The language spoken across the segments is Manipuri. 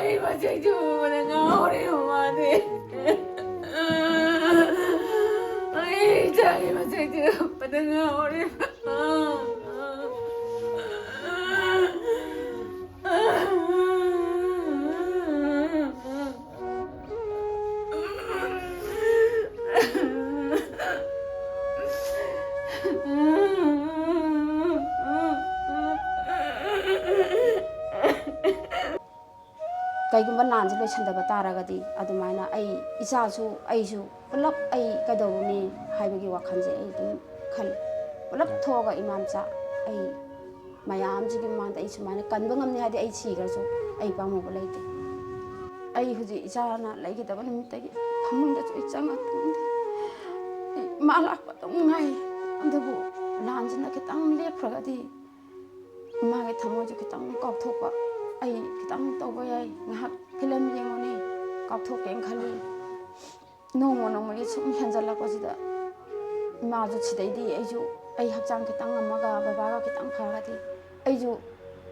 이장이 맞지 주문가 우리 엄마네 이장이 맞지 주문가 우리 ꯀꯩꯒꯨꯝꯕ ꯂꯥꯟꯁꯦ ꯂꯣꯏꯁꯟꯗꯕ ꯇꯥꯔꯒꯗꯤ ꯑꯗꯨꯃꯥꯏꯅ ꯑꯩ ꯏꯆꯥꯁꯨ ꯑꯩꯁꯨ ꯄꯨꯂꯞ ꯑꯩ ꯀꯩꯗꯧꯔꯨꯅꯤ ꯍꯥꯏꯕꯒꯤ ꯋꯥꯈꯜꯁꯦ ꯑꯩ ꯑꯗꯨꯝ ꯈꯜꯂꯤ ꯄꯨꯂꯞ ꯊꯣꯛꯑꯒ ꯏꯃꯥ ꯃꯆꯥ ꯑꯩ ꯃꯌꯥꯝꯁꯤꯒꯤ ꯃꯃꯥꯡꯗ ꯑꯩ ꯁꯨꯃꯥꯏꯅ ꯀꯟꯕ ꯉꯝꯅꯤ ꯍꯥꯏꯗꯤ ꯑꯩ ꯁꯤꯈ꯭ꯔꯁꯨ ꯑꯩ ꯄꯥꯝꯃꯨꯕ ꯂꯩꯇꯦ ꯑꯩ ꯍꯧꯖꯤꯛ ꯏꯆꯥꯅ ꯂꯩꯒꯗꯕ ꯅꯨꯃꯤꯠꯇꯒꯤ ꯐꯃꯨꯡꯗꯁꯨ ꯑꯩ ꯆꯪꯉ ꯇꯨꯝꯗꯦ ꯃꯥ ꯂꯥꯛꯄ ꯑꯗꯨꯝ ꯉꯥꯏ ꯑꯗꯨꯕꯨ ꯂꯥꯟꯁꯤꯅ ꯈꯤꯇꯪ ꯂꯦꯞꯈ꯭ꯔꯒꯗꯤ ꯏꯃꯥꯒꯤ ꯊꯃꯣꯏꯁꯨ ꯈꯤꯇꯪ ꯀꯥꯎꯊꯣꯛꯄ ꯑꯩ ꯈꯤꯇꯪ ꯇꯧꯕ ꯌꯥꯏ ꯉꯥꯏꯍꯥꯛ ꯐꯤꯂꯝ ꯌꯦꯡꯉꯨꯅꯤ ꯀꯥꯎꯊꯣꯛꯀꯦꯅ ꯈꯜꯂꯤ ꯅꯣꯡꯃ ꯅꯣꯡꯃꯒꯤ ꯁꯨꯝ ꯍꯦꯟꯖꯜꯂꯛꯄꯁꯤꯗ ꯏꯃꯥꯁꯨ ꯁꯤꯗꯩꯗꯤ ꯑꯩꯁꯨ ꯑꯩ ꯍꯛꯆꯥꯡ ꯈꯤꯇꯪ ꯉꯝꯃꯒ ꯕꯕꯥꯒ ꯈꯤꯇꯪ ꯐꯔꯒꯗꯤ ꯑꯩꯁꯨ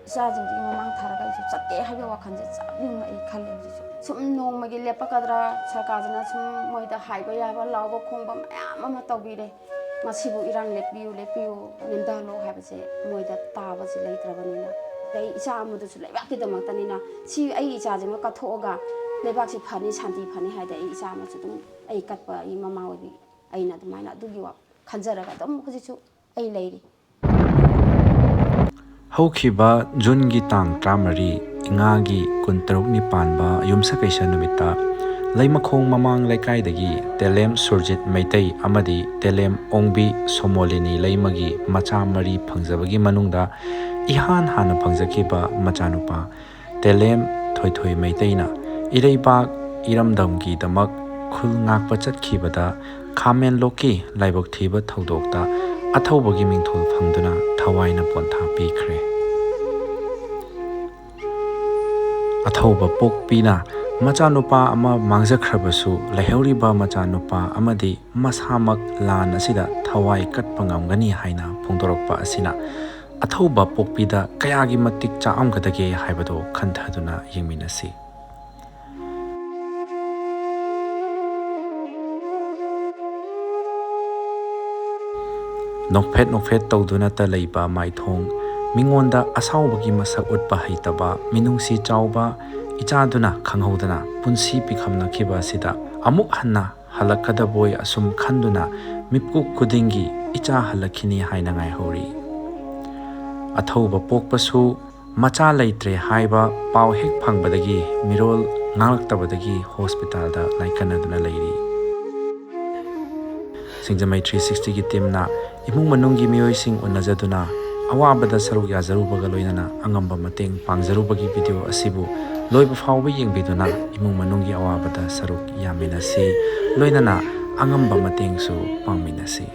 ꯏꯆꯥꯁꯤꯡꯁꯤꯒꯤ ꯃꯃꯥꯡ ꯊꯥꯔꯒ ꯑꯩꯁꯨ ꯆꯠꯀꯦ ꯍꯥꯏꯕ ꯋꯥꯈꯜꯁꯦ ꯆꯞ ꯌꯨꯡꯅ ꯑꯩ ꯈꯜꯂꯤ ꯍꯧꯖꯤꯛꯁꯨ ꯁꯨꯝ ꯅꯣꯡꯃꯒꯤ ꯂꯦꯞꯄꯛꯀꯗ꯭ꯔꯥ ꯁꯔꯀꯥꯔꯁꯤꯅ ꯁꯨꯝ ꯃꯣꯏꯗ ꯍꯥꯏꯕ ꯌꯥꯕ ꯂꯥꯎꯕ ꯈꯣꯡꯕ ꯃꯌꯥꯝ ꯑꯃ ꯇꯧꯕꯤꯔꯦ ꯉꯁꯤꯕꯨ ꯏꯔꯥꯡ ꯂꯦꯞꯄꯤꯌꯨ ꯂꯦꯞꯄꯤꯌꯨ ꯅꯦꯝꯊꯍꯜꯂꯣ ꯍꯥꯏꯕꯁꯦ ꯃꯣꯏꯗ ꯇꯥꯕꯁꯤ ꯂꯩꯇ꯭ꯔꯕꯅꯤꯅ ꯑꯩ ꯏꯆꯥ ꯑꯃꯗꯨꯁꯨ ꯂꯩꯕꯥꯛꯀꯤꯗꯃꯛꯇꯅꯤꯅ ꯁꯤ ꯑꯩ ꯏꯆꯥꯁꯤꯃ ꯀꯠꯊꯣꯛꯑꯒ ꯂꯩꯕꯥꯛꯁꯤ ꯐꯅꯤ ꯁꯥꯟꯇꯤ ꯐꯅꯤ ꯍꯥꯏꯗꯤ ꯑꯩ ꯏꯆꯥ ꯑꯃꯁꯨ ꯑꯗꯨꯝ ꯑꯩ ꯀꯠꯄ ꯑꯩ ꯃꯃꯥ ꯑꯣꯏꯕꯤ ꯑꯩꯅ ꯑꯗꯨꯃꯥꯏꯅ ꯑꯗꯨꯒꯤ ꯈꯟꯖꯔꯒ ꯑꯗꯨꯝ ꯍꯧꯖꯤꯛꯁꯨ ꯑꯩ ꯂꯩꯔꯤ ꯍꯧꯈꯤꯕ ꯖꯨꯟꯒꯤ ꯇꯥꯡ 13 ꯏꯉꯥꯒꯤ 23ꯅꯤ ꯄꯥꯟꯕ ꯌꯨꯝꯁꯀꯩꯁ ꯅꯨꯃꯤꯠꯇ ꯂꯩꯃꯈꯣꯡ ꯃꯃꯥꯡ ꯂꯩꯀꯥꯏꯗꯒꯤ ꯇꯦꯂꯦꯝ ꯁꯨꯔꯖꯤꯠ ꯃꯩꯇꯩ ꯑꯃꯗꯤ ꯇꯦꯂꯦꯝ ꯑꯣꯡꯕꯤ ꯁꯣꯃꯣꯂꯤꯅꯤ ꯂꯩꯃꯒꯤ ꯃꯆꯥ 4 ꯐꯪꯖꯕꯒꯤ ꯃꯅꯨꯡꯗ ꯏꯍꯥꯟ ꯍꯥꯟꯅ ꯐꯪꯖꯈꯤꯕ ꯃꯆꯥꯅꯨꯄꯥ ꯇꯦꯂꯦꯝ ꯊꯣꯏꯊꯣꯏ ꯃꯩꯇꯩꯅ ꯏꯔꯩꯕꯥꯛ ꯏꯔꯝꯗꯝꯒꯤꯗꯃꯛ ꯈꯨꯜ ꯉꯥꯛꯄ ꯆꯠꯈꯤꯕꯗ ꯈꯥꯃꯦꯟꯂꯣꯛꯀꯤ ꯂꯥꯏꯕꯛ ꯊꯤꯕ ꯊꯧꯗꯣꯛꯇ ꯑꯊꯧꯕꯒꯤ ꯃꯤꯡꯊꯣꯜ ꯐꯪꯗꯨꯅ ꯊꯋꯥꯏꯅ ꯄꯣꯟꯊꯥ ꯄꯤꯈ꯭ꯔꯦ ꯑꯊꯧꯕ ꯄꯣꯛꯄꯤꯅ ꯃꯆꯥꯅꯨꯄꯥ ꯑꯃ ꯃꯥꯡꯖꯈ꯭ꯔꯕꯁꯨ ꯂꯩꯍꯧꯔꯤꯕ ꯃꯆꯥꯅꯨꯄꯥ ꯑꯃꯗꯤ ꯃꯁꯥꯃꯛ ꯂꯥꯟ ꯑꯁꯤꯗ ꯊꯋꯥꯏ ꯀꯠꯄ ꯉꯝꯒꯅꯤ ꯍꯥꯏꯅ ꯐꯣꯡꯗꯣꯔꯛꯄ ꯑꯁꯤꯅ ꯑꯊꯧꯕ ꯄꯣꯛꯄꯤꯗ ꯀꯌꯥꯒꯤ ꯃꯇꯤꯛ ꯆꯥꯛꯑꯝꯒꯗꯒꯦ ꯍꯥꯏꯕꯗꯨ ꯈꯟꯊꯗꯨꯅ ꯌꯦꯡꯃꯤꯟꯅꯁꯤ ꯅꯣꯛꯐꯦꯠ ꯅꯣꯛꯐꯦꯠ ꯇꯧꯗꯨꯅꯇ ꯂꯩꯕ ꯃꯥꯏꯊꯣꯡ ꯃꯤꯉꯣꯟꯗ ꯑꯁꯥꯎꯕꯒꯤ ꯃꯁꯛ ꯎꯠꯄ ꯍꯩꯇꯕ ꯃꯤꯅꯨꯡꯁꯤ ꯆꯥꯎꯕ ꯏꯆꯥꯗꯨꯅ ꯈꯪꯍꯧꯗꯅ ꯄꯨꯟꯁꯤ ꯄꯤꯈꯝꯅꯈꯤꯕ ꯑꯁꯤꯗ ꯑꯃꯨꯛ ꯍꯟꯅ ꯍꯜꯂꯛꯀꯗꯕꯣꯏ ꯑꯁꯨꯝ ꯈꯟꯗꯨꯅ ꯃꯤꯠꯀꯨꯞ ꯈꯨꯗꯤꯡꯒꯤ ꯏꯆꯥ ꯍꯜꯂꯛꯈꯤꯅꯤ ꯍꯥꯏꯅ ꯉꯥꯏꯍꯧꯔꯤ ꯑꯊꯧꯕ ꯄꯣꯛꯄꯁꯨ ꯃꯆꯥ ꯂꯩꯇ꯭ꯔꯦ ꯍꯥꯏꯕ ꯄꯥꯎ ꯍꯦꯛ ꯐꯪꯕꯗꯒꯤ ꯃꯤꯔꯣꯜ ꯉꯥꯡꯂꯛꯇꯕꯗꯒꯤ ꯍꯣꯁꯄꯤꯇꯥꯜꯗ ꯂꯥꯏꯀꯠꯅꯗꯨꯅ ꯂꯩꯔꯤ ꯁꯤꯡꯖꯃꯩ 360ꯒꯤ ꯇꯤꯝꯅ ꯏꯃꯨꯡ ꯃꯅꯨꯡꯒꯤ ꯃꯤꯑꯣꯏꯁꯤꯡ ꯎꯅꯖꯗꯨꯅ ꯑꯋꯥꯕꯗ ꯁꯔꯨꯛ ꯌꯥꯖꯔꯨꯕꯒ ꯂꯣꯏꯅꯅ ꯑꯉꯝꯕ ꯃꯇꯦꯡ ꯄꯥꯡꯖꯔꯨꯕꯒꯤ ꯚꯤꯗꯤꯑꯣ ꯑꯁꯤꯕꯨ ꯂꯣꯏꯕ ꯐꯥꯎꯕ ꯌꯦꯡꯕꯤꯗꯨꯅ ꯏꯃꯨꯡ ꯃꯅꯨꯡꯒꯤ ꯑꯋꯥꯕꯗ ꯁꯔꯨꯛ ꯌꯥꯃꯤꯟꯅꯁꯤ ꯂꯣꯏꯅꯅ ꯑꯉꯝꯕ ꯃꯇꯦꯡꯁꯨ ꯄꯥꯡꯃꯤꯟꯅꯁꯤ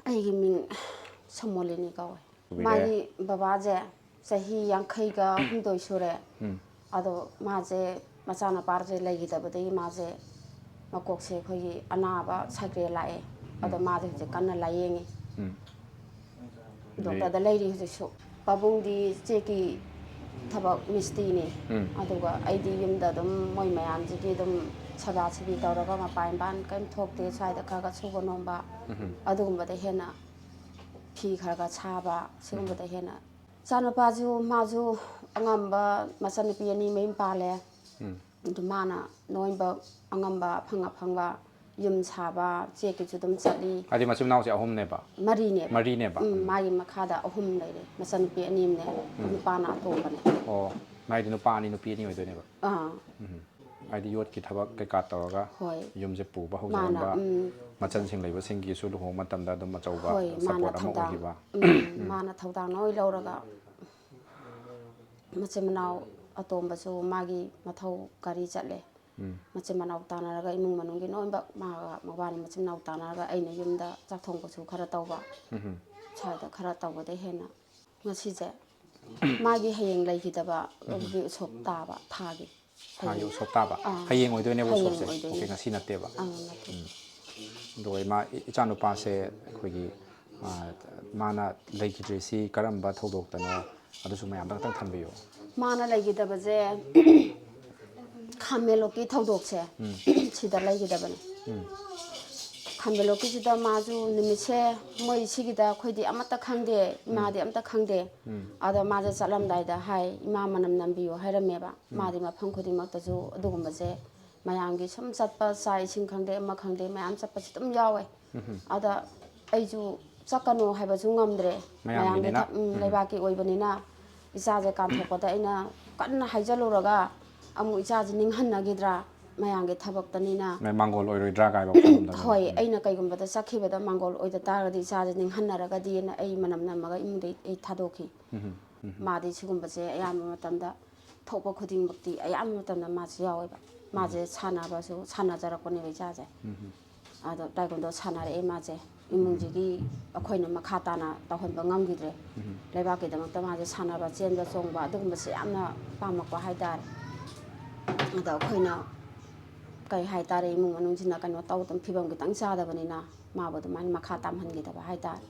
ꯑꯩꯒꯤ ꯃꯤꯡ ꯁꯣꯃꯣꯂꯤꯅꯤ ꯀꯧꯋꯦ ꯃꯥꯒꯤ ꯕꯕꯥꯁꯦ ꯆꯍꯤ 52 ꯁꯨꯔꯦ ꯑꯗꯣ ꯃꯥꯁꯦ ꯃꯆꯥꯅꯨꯄꯥꯁꯦ ꯂꯩꯈꯤꯗꯕꯗꯒꯤ ꯃꯥꯁꯦ ꯃꯀꯣꯛꯁꯦ ꯑꯩꯈꯣꯏꯒꯤ ꯑꯅꯥꯕ ꯁꯥꯏꯀ꯭ꯔꯦ ꯂꯥꯛꯑꯦ ꯑꯗꯣ ꯃꯥꯁꯦ ꯍꯧꯖꯤꯛ ꯀꯟꯅ ꯂꯥꯏꯌꯦꯡꯉꯤ ꯗꯣꯛꯇꯔꯗ ꯂꯩꯔꯤ ꯍꯧꯖꯤꯛꯁꯨ ꯄꯥꯕꯨꯡꯗꯤ ꯆꯦꯛꯀꯤ ꯊꯕꯛ ꯃꯤꯁꯇ꯭ꯔꯤꯅꯤ ꯑꯗꯨꯒ ꯑꯩꯗꯤ ꯌꯨꯝꯗ ꯑꯗꯨꯝ ꯃꯣꯏ ꯃꯌꯥꯝꯁꯤꯒꯤ ꯑꯗꯨꯝ ꯁꯦꯕꯥ ꯁꯦꯕꯤ ꯇꯧꯔꯒ ꯃꯄꯥꯟ ꯏꯄꯥꯟ ꯀꯔꯤꯝ ꯊꯣꯛꯇꯦ ꯁ꯭ꯋꯥꯏꯗ ꯈꯔ ꯁꯨꯕ ꯅꯣꯝꯕ ꯑꯗꯨꯒꯨꯝꯕꯗ ꯍꯦꯟꯅ ꯐꯤ ꯈꯔ ꯁꯥꯕ ꯁꯤꯒꯨꯝꯕꯗ ꯍꯦꯟꯅ ꯏꯆꯥꯅꯨꯄꯥꯁꯨ ꯃꯥꯁꯨ ꯑꯉꯝꯕ ꯃꯆꯟꯅꯨꯄꯤ 2 ꯃꯌꯨꯝ ꯄꯥꯜꯂꯦ ꯑꯗꯨ ꯃꯥꯅ ꯅꯣꯏꯕ ꯑꯉꯝꯕ ꯑꯐꯪ ꯑꯐꯪꯕ ꯌꯨꯝ ꯁꯥꯕ ꯆꯦꯛꯀꯤꯁꯨ ꯑꯗꯨꯝ ꯆꯠꯂꯤ ꯍꯥꯏꯗꯤ ꯃꯆꯤꯟ ꯃꯅꯥꯎꯁꯦ 3ꯅꯦꯕ ꯃꯔꯤꯅꯦꯕ ꯃꯥꯒꯤ ꯃꯈꯥꯗ 3 ꯂꯩꯔꯦ ꯃꯆꯟꯅꯨꯄꯤ 2 ꯑꯃꯅꯦ ꯅꯨꯄꯥꯅ ꯑꯇꯣꯝꯕꯅꯦ ꯑꯣ ꯃꯥꯏꯗꯤ ꯅꯨꯄꯥ 2 ꯅꯨꯄꯤ 2 ꯑꯣꯏꯗꯣꯏꯅꯦꯕ ꯍꯥꯏꯗꯤ ꯌꯣꯠꯀꯤ ꯊꯕꯛ ꯀꯩꯀꯥ ꯇꯧꯔꯒ ꯌꯨꯝꯁꯦ ꯄꯨꯕ ꯍꯧꯖꯔꯝꯕ ꯃꯆꯟꯁꯤꯡ ꯂꯩꯕꯁꯤꯡꯒꯤꯁꯨ ꯂꯨꯍꯣꯡꯕ ꯃꯇꯝꯗ ꯑꯗꯨꯝ ꯑꯆꯧꯕ ꯁꯄꯣꯔꯠ ꯑꯃ ꯑꯣꯏꯈꯤꯕ ꯃꯥꯅ ꯊꯧꯗꯥꯡ ꯂꯣꯏ ꯂꯧꯔꯒ ꯃꯆꯤꯟ ꯃꯅꯥꯎ ꯑꯇꯣꯝꯕꯁꯨ ꯃꯥꯒꯤ ꯃꯊꯧ ꯒꯥꯔꯤ ꯆꯠꯂꯦ ꯃꯆꯤꯟ ꯃꯅꯥꯎ ꯇꯥꯟꯅꯔꯒ ꯏꯃꯨꯡ ꯃꯅꯨꯡꯒꯤ ꯂꯣꯏꯅꯃꯛ ꯃꯥꯒ ꯃꯕꯥꯅꯤ ꯃꯆꯤꯟ ꯃꯅꯥꯎ ꯇꯥꯟꯅꯔꯒ ꯑꯩꯅ ꯌꯨꯝꯗ ꯆꯥꯛ ꯊꯣꯡꯕꯁꯨ ꯈꯔ ꯇꯧꯕ ꯁ꯭ꯋꯥꯏꯗ ꯈꯔ ꯇꯧꯕꯗꯩ ꯍꯦꯟꯅ ꯉꯁꯤꯁꯦ ꯃꯥꯒꯤ ꯍꯌꯦꯡ ꯂꯩꯈꯤꯗꯕ ꯎꯁꯣꯞ ꯇꯥꯕ ꯊꯥꯒꯤ ꯊꯥꯒꯤ ꯎꯁꯣꯞ ꯇꯥꯕ ꯍꯌꯦꯡ ꯑꯣꯏꯗꯣꯏꯅꯦꯕ ꯎꯁꯣꯞꯁꯦ ꯑꯣꯀꯦ ꯉꯁꯤ ꯅꯠꯇꯦꯕ ꯑꯗꯨꯒ ꯏꯆꯥꯅꯨꯄꯥꯁꯦ ꯑꯩꯈꯣꯏꯒꯤ ꯃꯥꯅ ꯂꯩꯈꯤꯗ꯭ꯔꯤꯁꯤ ꯀꯔꯝꯕ ꯊꯧꯗꯣꯛꯇꯅꯣ ꯑꯗꯨꯁꯨ ꯃꯌꯥꯝꯗ ꯈꯛꯇꯪ ꯊꯝꯕꯤꯌꯨ ꯃꯥꯅ ꯂꯩꯈꯤꯗꯕꯁꯦ ꯈꯥꯃꯦꯟꯂꯣꯛꯀꯤ ꯊꯧꯗꯣꯛꯁꯦ ꯁꯤꯗ ꯂꯩꯈꯤꯗꯕꯅꯤ ꯈꯥꯃꯦꯟꯂꯣꯛꯀꯤꯁꯤꯗ ꯃꯥꯁꯨ ꯅꯨꯃꯤꯠꯁꯦ ꯃꯣꯏ ꯁꯤꯒꯤꯗ ꯑꯩꯈꯣꯏꯗꯤ ꯑꯃꯠꯇ ꯈꯪꯗꯦ ꯏꯃꯥꯗꯤ ꯑꯝꯇ ꯈꯪꯗꯦ ꯑꯗꯣ ꯃꯥꯁꯦ ꯆꯠꯂꯝꯗꯥꯏꯗ ꯍꯥꯏ ꯏꯃꯥ ꯃꯅꯝ ꯅꯝꯕꯤꯌꯨ ꯍꯥꯏꯔꯝꯃꯦꯕ ꯃꯥꯗꯤ ꯃꯐꯝ ꯈꯨꯗꯤꯡꯃꯛꯇꯁꯨ ꯑꯗꯨꯒꯨꯝꯕꯁꯦ ꯃꯌꯥꯝꯒꯤ ꯁꯨꯝ ꯆꯠꯄ ꯆꯥꯛ ꯏꯁꯤꯡ ꯈꯪꯗꯦ ꯑꯃ ꯈꯪꯗꯦ ꯃꯌꯥꯝ ꯆꯠꯄꯁꯤ ꯑꯗꯨꯝ ꯌꯥꯎꯋꯦ ꯑꯗ ꯑꯩꯁꯨ ꯆꯠꯀꯅꯨ ꯍꯥꯏꯕꯁꯨ ꯉꯝꯗ꯭ꯔꯦ ꯃꯌꯥꯝꯒꯤ ꯂꯩꯕꯥꯛꯀꯤ ꯑꯣꯏꯕꯅꯤꯅ ꯏꯆꯥꯁꯦ ꯀꯥꯟꯊꯣꯛꯄꯗ ꯑꯩꯅ ꯀꯟꯅ ꯍꯥꯏꯖꯜꯂꯨꯔꯒ ꯑꯃꯨꯛ ꯏꯆꯥꯁꯦ ꯅꯤꯡꯍꯟꯅꯈꯤꯗ꯭ꯔꯥ ꯃꯌꯥꯝꯒꯤ ꯊꯕꯛꯇꯅꯤꯅ ꯃꯥꯡꯒꯣꯜ ꯑꯣꯏꯔꯣꯏꯗ꯭ꯔꯥ ꯀꯥꯏꯕ ꯋꯥꯈꯜꯂꯣꯟꯗ ꯍꯣꯏ ꯑꯩꯅ ꯀꯩꯒꯨꯝꯕꯗ ꯆꯠꯈꯤꯕꯗ ꯃꯥꯡꯒꯣꯜ ꯑꯣꯏꯗ ꯇꯥꯔꯒꯗꯤ ꯏꯆꯥꯁꯦ ꯅꯤꯡꯍꯟꯅꯔꯒꯗꯤꯅ ꯑꯩ ꯃꯅꯝ ꯅꯝꯃꯒ ꯏꯃꯨꯡꯗꯩ ꯑꯩ ꯊꯥꯗꯣꯛꯈꯤ ꯃꯥꯗꯤ ꯁꯤꯒꯨꯝꯕꯁꯦ ꯑꯌꯥꯝꯕ ꯃꯇꯝꯗ ꯊꯣꯛꯄ ꯈꯨꯗꯤꯡꯃꯛꯇꯤ ꯑꯌꯥꯝꯕ ꯃꯇꯝꯗ ꯃꯥꯁꯨ ꯌꯥꯎꯋꯦꯕ ꯃꯥꯁꯦ ꯁꯥꯟꯅꯕꯁꯨ ꯁꯥꯟꯅꯖꯔꯛꯄꯅꯦꯕ ꯏꯆꯥꯁꯦ ꯑꯗꯣ ꯇꯥꯏꯀꯨꯟꯗꯣ ꯁꯥꯟꯅꯔꯛꯑꯦ ꯃꯥꯁꯦ ꯏꯃꯨꯡꯁꯤꯒꯤ ꯑꯩꯈꯣꯏꯅ ꯃꯈꯥ ꯇꯥꯅ ꯇꯧꯍꯟꯕ ꯉꯝꯈꯤꯗ꯭ꯔꯦ ꯂꯩꯕꯥꯛꯀꯤꯗꯃꯛꯇ ꯃꯥꯁꯦ ꯁꯥꯟꯅꯕ ꯆꯦꯟꯕ ꯆꯣꯡꯕ ꯑꯗꯨꯒꯨꯝꯕꯁꯦ ꯌꯥꯝꯅ ꯄꯥꯝꯃꯛꯄ ꯍꯥꯏꯇꯥꯔꯦ ꯑꯗ ꯑꯩꯈꯣꯏꯅ ꯀꯩ ꯍꯥꯏꯇꯥꯔꯦ ꯏꯃꯨꯡ ꯃꯅꯨꯡꯁꯤꯅ ꯀꯩꯅꯣ ꯇꯧꯗꯅ ꯐꯤꯕꯝ ꯈꯤꯇꯪ ꯆꯥꯗꯕꯅꯤꯅ ꯃꯥꯕꯨ ꯑꯗꯨꯃꯥꯏꯅ ꯃꯈꯥ ꯇꯥꯝꯍꯟꯈꯤꯗꯕ ꯍꯥꯏꯇꯥꯔꯦ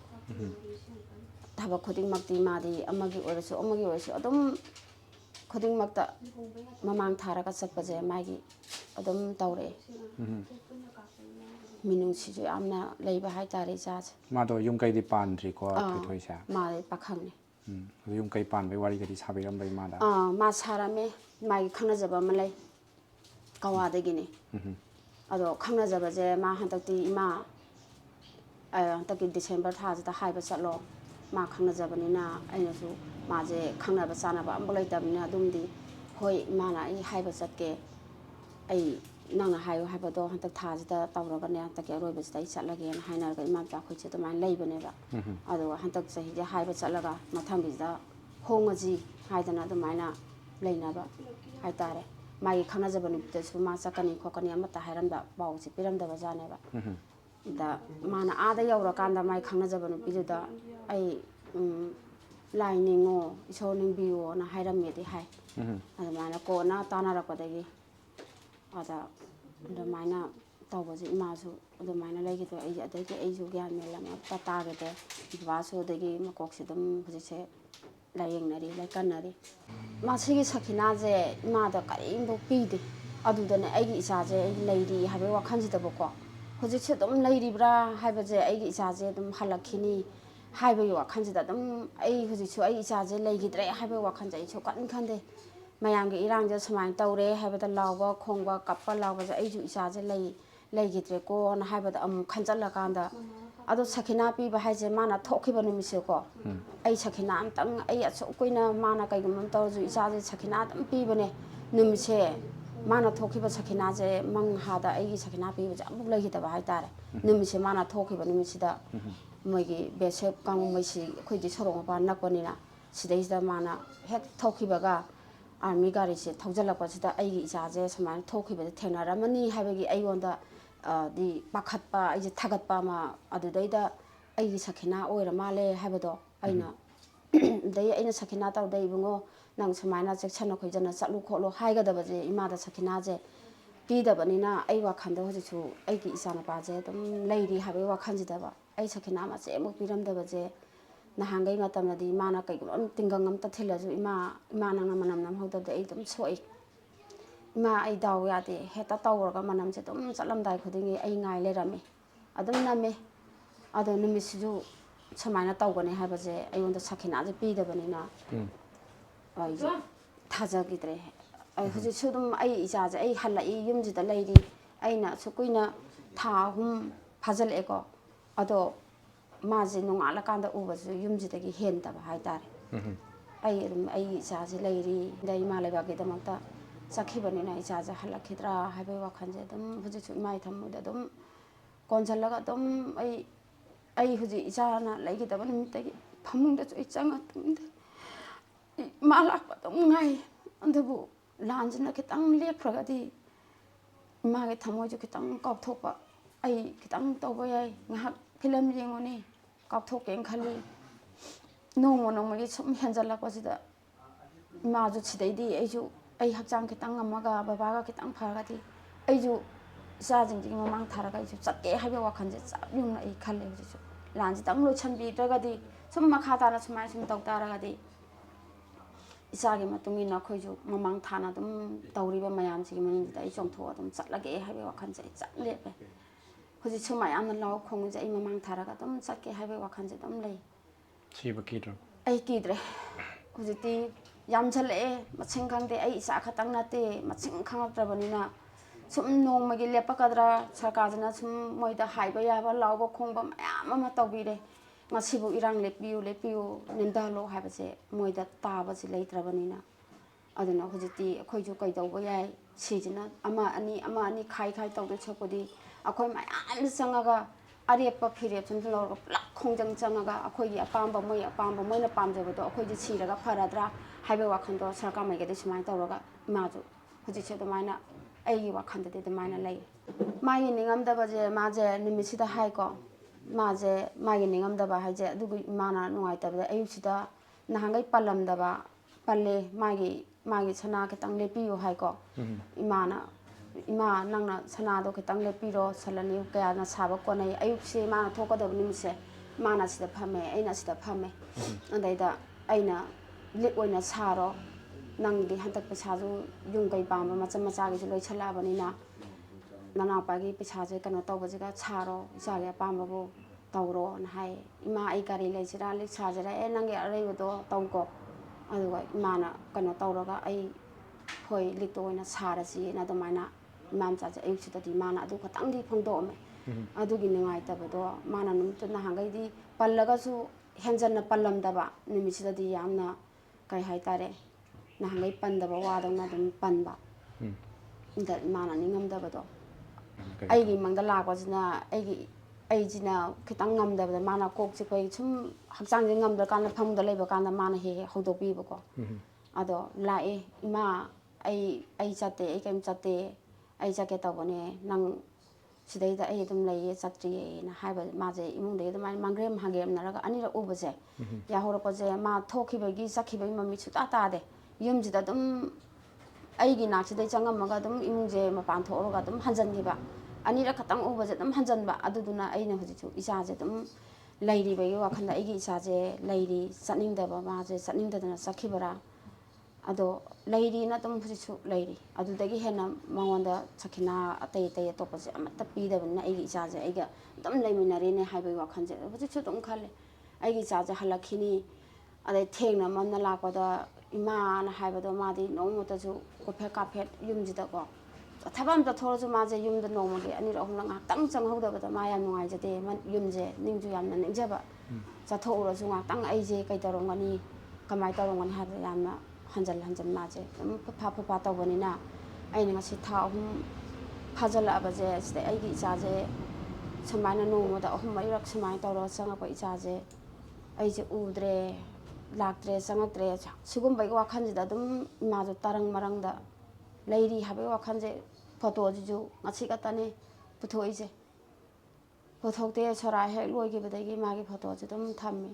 ꯊꯕꯛ ꯈꯨꯗꯤꯡꯃꯛꯇꯤ ꯃꯥꯗꯤ ꯑꯃꯒꯤ ꯑꯣꯏꯔꯁꯨ ꯑꯗꯨꯝ ꯈꯨꯗꯤꯡꯃꯛꯇ ꯃꯃꯥꯡ ꯊꯥꯔꯒ ꯆꯠꯄꯁꯦ ꯃꯥꯒꯤ ꯑꯗꯨꯝ ꯇꯧꯔꯛꯑꯦ ꯃꯤꯅꯨꯡꯁꯤꯁꯨ ꯌꯥꯝꯅ ꯂꯩꯕ ꯍꯥꯏꯇꯥꯔꯦ ꯏꯆꯥꯁꯦ ꯃꯥꯗꯣ ꯌꯨꯝ ꯀꯩꯗꯤ ꯄꯥꯟꯗ꯭ꯔꯤꯀꯣ ꯊꯣꯏꯊꯣꯏꯁꯦ ꯃꯥꯗꯤ ꯄꯥꯈꯪꯅꯤ ꯑꯗꯨ ꯌꯨꯝ ꯀꯩ ꯄꯥꯟꯕꯩ ꯋꯥꯔꯤꯒꯗꯤ ꯁꯥꯕꯤꯔꯝꯕ ꯏꯃꯥꯗ ꯃꯥ ꯁꯥꯔꯝꯃꯦ ꯃꯥꯒꯤ ꯈꯪꯅꯖꯕ ꯑꯃ ꯂꯩ ꯀꯋꯥꯗꯒꯤꯅꯤ ꯑꯗꯣ ꯈꯪꯅꯖꯕꯁꯦ ꯃꯥ ꯍꯟꯗꯛꯇꯤ ꯏꯃꯥ ꯍꯟꯗꯛꯀꯤ ꯗꯤꯁꯦꯝꯕꯔ ꯊꯥꯁꯤꯗ ꯍꯥꯏꯕ ꯆꯠꯂꯣ ꯃꯥ ꯈꯪꯅꯖꯕꯅꯤ나 ꯑꯩꯅꯁꯨ ꯃꯥꯁꯦ ꯈꯪꯅꯕ ꯆꯥꯅꯕ ꯑꯃꯐꯥꯎ ꯂꯩꯇꯕꯅꯤꯅ ꯑꯗꯨꯝꯗꯤ ꯍꯣꯏ ꯏꯃꯥꯅ ꯑꯩ ꯍꯥꯏꯕ ꯆꯠꯀꯦ ꯑꯩ ꯅꯪꯅ ꯍꯥꯏꯌꯨ ꯍꯥꯏꯕꯗꯣ ꯍꯟꯗꯛ ꯊꯥꯁꯤꯗ ꯇꯧꯔꯒꯅꯦ ꯍꯟꯗꯛꯀꯤ ꯑꯔꯣꯏꯕꯁꯤꯗ ꯑꯩ ꯆꯠꯂꯒꯦꯅ ꯍꯥꯏꯅꯔꯒ ꯏꯃꯥꯃꯆꯥ ꯑꯩꯈꯣꯏꯁꯦ ꯑꯗꯨꯃꯥꯏꯅ ꯂꯩꯕꯅꯦꯕ ꯑꯗꯨꯒ ꯍꯟꯗꯛ ꯆꯍꯤꯁꯦ ꯍꯥꯏꯕ ꯆꯠꯂꯒ ꯃꯊꯪꯒꯤꯁꯤꯗ ꯍꯣꯡꯉꯁꯤ ꯍꯥꯏꯗꯅ ꯑꯗꯨꯃꯥꯏꯅ ꯂꯩꯅꯕ ꯍꯥꯏꯇꯥꯔꯦ ꯃꯥꯒꯤ ꯈꯪꯅꯖꯕ ꯅꯨꯄꯤꯗꯁꯨ ꯃꯥ ꯆꯠꯀꯅꯤ ꯈꯣꯠꯀꯅꯤ ꯑꯃꯠꯇ ꯍꯥꯏꯔꯝꯗ ꯄꯥꯎꯁꯦ ꯄꯤꯔꯝꯗꯕ ꯖꯥꯠꯅꯦꯕ ꯗ ꯃꯥꯅ ꯑꯥꯗ ꯌꯧꯔꯀꯥꯟꯗ ꯃꯥꯒꯤ ꯈꯪꯅꯖꯕ ꯅꯨꯄꯤꯗꯨꯗ ꯑꯩ ꯂꯥꯏ ꯅꯤꯡꯉꯣ ꯏꯁꯣꯔ ꯅꯤꯡꯕꯤꯌꯣꯅ ꯍꯥꯏꯔꯝꯃꯦꯗꯤ ꯍꯥꯏ ꯑꯗꯨꯃꯥꯏꯅ ꯀꯣꯟꯅ ꯇꯥꯟꯅꯔꯛꯄꯗꯒꯤ ꯑꯗ ꯑꯗꯨꯃꯥꯏꯅ ꯇꯧꯕꯁꯦ ꯏꯃꯥꯁꯨ ꯑꯗꯨꯃꯥꯏꯅ ꯂꯩꯈꯤꯗ꯭ꯔꯦ ꯑꯩ ꯑꯗꯒꯤ ꯑꯩꯁꯨ ꯒ꯭ꯌꯥꯟ ꯃꯦꯟ ꯑꯃꯠꯇ ꯇꯥꯈꯤꯗ꯭ꯔꯦ ꯕꯕꯥꯁꯨ ꯑꯗꯒꯤ ꯃꯀꯣꯛꯁꯦ ꯑꯗꯨꯝ ꯍꯧꯖꯤꯛꯁꯦ ꯂꯥꯏꯌꯦꯡꯅꯔꯤ ꯂꯥꯏꯀꯠꯅꯔꯤ ꯃꯁꯤꯒꯤ ꯁꯈꯤꯅꯥꯁꯦ ꯏꯃꯥꯗ ꯀꯔꯤꯝꯐꯥꯎ ꯄꯤꯗꯦ ꯑꯗꯨꯗꯅꯦ ꯑꯩꯒꯤ ꯏꯆꯥꯁꯦ ꯑꯩ ꯂꯩꯔꯤ ꯍꯥꯏꯕꯒꯤ ꯋꯥꯈꯜꯁꯤꯗꯕꯀꯣ ꯍꯧꯖꯤꯛꯁꯦ ꯑꯗꯨꯝ ꯂꯩꯔꯤꯕ꯭ꯔꯥ ꯍꯥꯏꯕꯁꯦ ꯑꯩꯒꯤ ꯏꯆꯥꯁꯦ ꯑꯗꯨꯝ ꯍꯜꯂꯛꯈꯤꯅꯤ ꯍꯥꯏꯕꯒꯤ ꯋꯥꯈꯜꯁꯤꯗ ꯑꯗꯨꯝ ꯑꯩ ꯍꯧꯖꯤꯛꯁꯨ ꯑꯩ ꯏꯆꯥꯁꯦ ꯂꯩꯈꯤꯗ꯭ꯔꯦ ꯍꯥꯏꯕꯒꯤ ꯋꯥꯈꯜꯁꯦ ꯑꯩ ꯁꯨꯡꯈꯟ ꯈꯟꯗꯦ ꯃꯌꯥꯝꯒꯤ ꯏꯔꯥꯡꯁꯦ ꯁꯨꯃꯥꯏꯅ ꯇꯧꯔꯦ ꯍꯥꯏꯕꯗ ꯂꯥꯎꯕ ꯈꯣꯡꯕ ꯀꯞꯄ ꯂꯥꯎꯕꯁꯦ ꯑꯩꯁꯨ ꯏꯆꯥꯁꯦ ꯂꯩꯈꯤꯗ꯭ꯔꯦꯀꯣꯅ ꯍꯥꯏꯕꯗ ꯑꯃꯨꯛ ꯈꯟꯖꯜꯂꯀꯥꯟꯗ ꯑꯗꯣ ꯁꯈꯤꯅꯥ ꯄꯤꯕ ꯍꯥꯏꯁꯦ ꯃꯥꯅ ꯊꯣꯛꯈꯤꯕ ꯅꯨꯃꯤꯠꯁꯦꯀꯣ ꯑꯩ ꯁꯈꯤꯅꯥ ꯑꯝꯇꯪ ꯑꯩ ꯑꯁꯨꯛ ꯀꯨꯏꯅ ꯃꯥꯅ ꯀꯩꯒꯨꯝꯕ ꯇꯧꯔꯁꯨ ꯏꯆꯥꯁꯦ ꯁꯈꯤꯅꯥ ꯑꯗꯨꯝ ꯄꯤꯕꯅꯦ ꯅꯨꯃꯤꯠꯁꯦ ꯃꯥꯅ ꯊꯣꯛꯈꯤꯕ ꯁꯈꯤꯅꯥꯁꯦ ꯃꯪꯍꯥꯗ ꯑꯩꯒꯤ ꯁꯈꯤꯅꯥ ꯄꯤꯕꯁꯦ ꯑꯃꯨꯛ ꯂꯩꯈꯤꯗꯕ ꯍꯥꯏꯇꯥꯔꯦ ꯅꯨꯃꯤꯠꯁꯦ ꯃꯥꯅ ꯊꯣꯛꯈꯤꯕ ꯅꯨꯃꯤꯠꯁꯤꯗ ꯃꯣꯏꯒꯤ ꯕꯦꯁꯦꯞ ꯀꯥꯡꯉꯩꯁꯤ ꯑꯩꯈꯣꯏꯗꯤ ꯁꯣꯔꯣꯛ ꯃꯄꯥꯟ ꯅꯛꯄꯅꯤꯅ ꯁꯤꯗꯩꯁꯤꯗ ꯃꯥꯅ ꯍꯦꯛ ꯊꯣꯛꯈꯤꯕꯒ ꯑꯥꯔꯃꯤ ꯒꯥꯔꯤꯁꯦ ꯊꯧꯖꯤꯜꯂꯛꯄꯁꯤꯗ ꯑꯩꯒꯤ ꯏꯆꯥꯁꯦ ꯁꯨꯃꯥꯏꯅ ꯊꯣꯛꯈꯤꯕꯁꯦ ꯊꯦꯡꯅꯔꯝꯃꯅꯤ ꯍꯥꯏꯕꯒꯤ ꯑꯩꯉꯣꯟꯗ ꯗꯤ ꯄꯥꯈꯠꯄ ꯑꯩꯁꯦ ꯊꯥꯒꯠꯄ ꯑꯃ ꯑꯗꯨꯗꯩꯗ ꯑꯩꯒꯤ ꯁꯈꯤꯅꯥ ꯑꯣꯏꯔ ꯃꯥꯜꯂꯦ ꯍꯥꯏꯕꯗꯣ ꯑꯩꯅ ꯑꯗꯩ ꯑꯩꯅ ꯁꯈꯤꯅꯥ ꯇꯧꯗ ꯏꯕꯨꯡꯉꯣ ꯅꯪ ꯁꯨꯃꯥꯏꯅ ꯆꯦꯛꯁꯤꯟꯅ ꯈꯣꯏꯖꯟꯅ ꯆꯠꯂꯨ ꯈꯣꯠꯂꯨ ꯍꯥꯏꯒꯗꯕꯁꯦ ꯏꯃꯥꯗ ꯁꯈꯤꯅꯥꯁꯦ ꯄꯤꯗꯕꯅꯤꯅ ꯑꯩ ꯋꯥꯈꯜꯗ ꯍꯧꯖꯤꯛꯁꯨ ꯑꯩꯒꯤ ꯏꯆꯥꯅꯨꯄꯥꯁꯦ ꯑꯗꯨꯝ ꯂꯩꯔꯤ ꯍꯥꯏꯕꯒꯤ ꯋꯥꯈꯜꯁꯤꯗꯕ ꯑꯩ ꯁꯈꯤꯅꯥ ꯃꯆꯦꯠꯃꯨꯛ ꯄꯤꯔꯝꯗꯕꯁꯦ ꯅꯍꯥꯟꯈꯩ ꯃꯇꯝꯗꯗꯤ ꯏꯃꯥꯅ ꯀꯩꯒꯨꯝꯕ ꯇꯤꯡꯒꯪ ꯑꯝꯇ ꯊꯤꯜꯂꯁꯨ ꯏꯃꯥꯅ ꯃꯅꯝ ꯅꯝꯍꯧꯗꯕꯗ ꯑꯩ ꯑꯗꯨꯝ ꯁꯣꯛꯏ ꯏꯃꯥ ꯑꯩ ꯗꯥꯎ ꯌꯥꯗꯦ ꯍꯦꯛꯇ ꯇꯧꯔꯒ ꯃꯅꯝꯁꯦ ꯑꯗꯨꯝ ꯆꯠꯂꯝꯗꯥꯏ ꯈꯨꯗꯤꯡꯒꯤ ꯑꯩ ꯉꯥꯏ ꯂꯩꯔꯝꯃꯤ ꯑꯗꯨꯝ ꯅꯝꯃꯦ ꯑꯗꯣ ꯅꯨꯃꯤꯠꯁꯤꯁꯨ ꯁꯨꯃꯥꯏꯅ ꯇꯧꯒꯅꯤ ꯍꯥꯏꯕꯁꯦ ꯑꯩꯉꯣꯟꯗ ꯁꯈꯤꯅꯥꯁꯦ ꯄꯤꯗꯕꯅꯤꯅ ꯑꯩꯁꯦ ꯊꯥꯖꯈꯤꯗ꯭ꯔꯦ ꯑꯩ ꯍꯧꯖꯤꯛꯁꯨ ꯑꯗꯨꯝ ꯑꯩ ꯏꯆꯥꯁꯦ ꯑꯩ ꯍꯜꯂꯛꯏ ꯌꯨꯝꯁꯤꯗ ꯂꯩꯔꯤ ꯑꯩꯅ ꯑꯁꯨꯛ ꯀꯨꯏꯅ ꯊꯥ 3 ꯐꯥꯖꯤꯜꯂꯛꯑꯦꯀோ ꯑꯗꯣ ꯃꯥꯁꯦ ꯅꯣꯡꯉꯥꯜꯂꯀꯥꯟꯗ ꯎꯕꯁꯨ ꯌꯨꯝꯁꯤꯗꯒꯤ ꯍꯦꯟꯗꯕ ꯍꯥꯏꯇꯥꯔꯦ ꯑꯩ ꯑꯗꯨꯝ ꯑꯩꯒꯤ ꯏꯆꯥꯁꯦ ꯂꯩꯔꯤ ꯑꯗꯩ ꯏꯃꯥ ꯂꯩꯕꯥꯛꯀꯤꯗꯃꯛꯇ ꯆꯠꯈꯤꯕꯅꯤꯅ ꯏꯆꯥꯁꯦ ꯍꯜꯂꯛꯈꯤꯗ꯭ꯔꯥ ꯍꯥꯏꯕꯒꯤ ꯋꯥꯈꯜꯁꯦ ꯑꯗꯨꯝ ꯍꯧꯖꯤꯛꯁꯨ ꯏꯃꯥꯒꯤ ꯊꯃꯣꯏꯗ ꯑꯗꯨꯝ ꯀꯣꯟꯁꯤꯜꯂꯒ ꯑꯗꯨꯝ ꯑꯩ ꯍꯧꯖꯤꯛ ꯏꯆꯥꯅ ꯂꯩꯈꯤꯗꯕ ꯅꯨꯃꯤꯠꯇꯒꯤ ꯐꯃꯨꯡꯗꯁꯨ ꯑꯩ ꯆꯪꯉ ꯇꯨꯝꯗꯦ ꯃꯥ ꯂꯥꯛꯄ ꯑꯗꯨꯝ ꯉꯥꯏ ꯑꯗꯨꯕꯨ ꯂꯥꯟꯁꯤꯅ ꯈꯤꯇꯪ ꯂꯦꯞꯈ꯭ꯔꯒꯗꯤ ꯏꯃꯥꯒꯤ ꯊꯃꯣꯏꯁꯨ ꯈꯤꯇꯪ ꯀꯥꯎꯊꯣꯛꯄ ꯑꯩ ꯈꯤꯇꯪ ꯇꯧꯕ ꯌꯥꯏ ꯉꯥꯏꯍꯥꯛ ꯐꯤꯂꯝ ꯌꯦꯡꯉꯨꯅꯤ ꯀꯥꯎꯊꯣꯛꯀꯦꯅ ꯈꯜꯂꯤ ꯅꯣꯡꯃꯒꯤ ꯁꯨꯝ ꯍꯦꯟꯖꯜꯂꯛꯄꯁꯤꯗ 이마주 지대디 아이주 아이 학장 기땅 엄마가 바바가 기땅 파가디 아이주 이사징지 마망 타라가 아이주 짝게 하벼 와칸제 짝용나 이 칼레 그죠 란지 땅 로찬비 들어가디 좀 마카다나 수마이 좀 떡다라가디 이사기 마뚱이나 거이주 마망 타나 좀 떠우리바 마얌지기 문인지다 이 정도가 좀 짝라게 하벼 와칸제 짝레베 그지 수마이 안을 나오 공제 이 마망 타라가 좀 짝게 하벼 와칸제 좀 레이 시부키들 아이 끼드레 그지 얌철에 마침 강대 아이 이사 같당 나때 마침 강압들어버니나 좀 농막이 lep박가더라 살까지나 좀 뭐이다 하이바 야바 라오바 콩바 마야마 떠비래 마시부 이랑 lep비우 낸달로 하버제 뭐이다 따버지 레이트라버니나 아드나 호지티 거이주 거이다오바 야이 시지나 아마 아니 카이 떠들 쳤고디 아코이 마야마 상아가 아리에빠 피리에 좀 들어오고 락 공장 장아가 아코이 아빠amba 뭐이나 빰제부도 아코이지 치라가 파라드라 하이베 와칸도 설까마게 되시마이 떠러가 마주 호지체도 마이나 아이 와칸데데 마이나 레이 마이 닝암다바제 마제 니미시다 하이고 마제 마이 닝암다바 하이제 누구 마나 누아이다바 아유시다 나한가이 빨람다바 빨레 마기 사나 게땅 레피요 하이고 이마 낭나 사나도 게땅 레피로 살라니 그야나 사바 거네 아유시 마나 토거도 니미세 마나 시다 파메 아이나 시다 파메 안다이다 아이나 lit oina saro nangdi hantak pesaju yung kai pamba macha gi loi chala banina nana pa gi pesaju kana tawbaji ga saro isa ga pamba bo tawro na hai ima ai kari le sira le sajara e nangi arei do tawko aduga imana kana tawraga ai hoi lit oina sara ji na do mana imam cha ai sita di mana adu khatang di phongdo me adu gi ningai tabado mana num tu na hangai di pallaga su henjanna pallam daba nimisida di yamna kai haitare nahangai pandaba wadona dum panba inda mana ningamdabado aigi mangda lakwasina aigina khitang ngamdabada mana kokchi koi chum hakchang jing ngamda kana phamda leiba kana mana he hodopi bako ado lae ima ai chate ai kem chate ai jake tabone nang sidaida ai dum lei chatri na haiba maje imungde dum mangrem hagem naraga anira ubase ya horopaje ma thokibagi sakibagi mami chuta tade yumjida dum aigi naksidai changamaga dum imungje mapan thoroga dum hanjangiba anira khatang ubase dum hanjanba aduduna aina hojichu isaje dum lairi bagi wakhanda aigi isaje lairi satningdaba maje satningdadana sakibara ado lairi na dum hojichu lairi adudagi hena mangonda chakina atei topase amata pidabna aigi isaje aiga dum laiminare ne haibai wakhanje hojichu dum khale aigi isaje halakhini adai thengna mamna lakpada ima na haibado madi nongmotaju kophe kaphet yumjida ko thabam ta thoraju maje yumda nongmagi anira ahumna ngak tang hawdabada maya nungai jate man yumje ningju yamna ningjaba chathoraju ngak tang aije kai tarongani kamai tarongani hada yamna hanjal maje pha tawbanina aina ngasi tha ahum phajala abaje sida aigi isaje samaina nongmoda ahum mairak samai tawra sanga ko isaje aije udre laktre sangaktre sigum bai wakhanjida dum majo tarang marangda lairi habe wakhanje photo ju ngachi katane puthoise pothokte sora he loigi bedagi magi photo ju dum thammi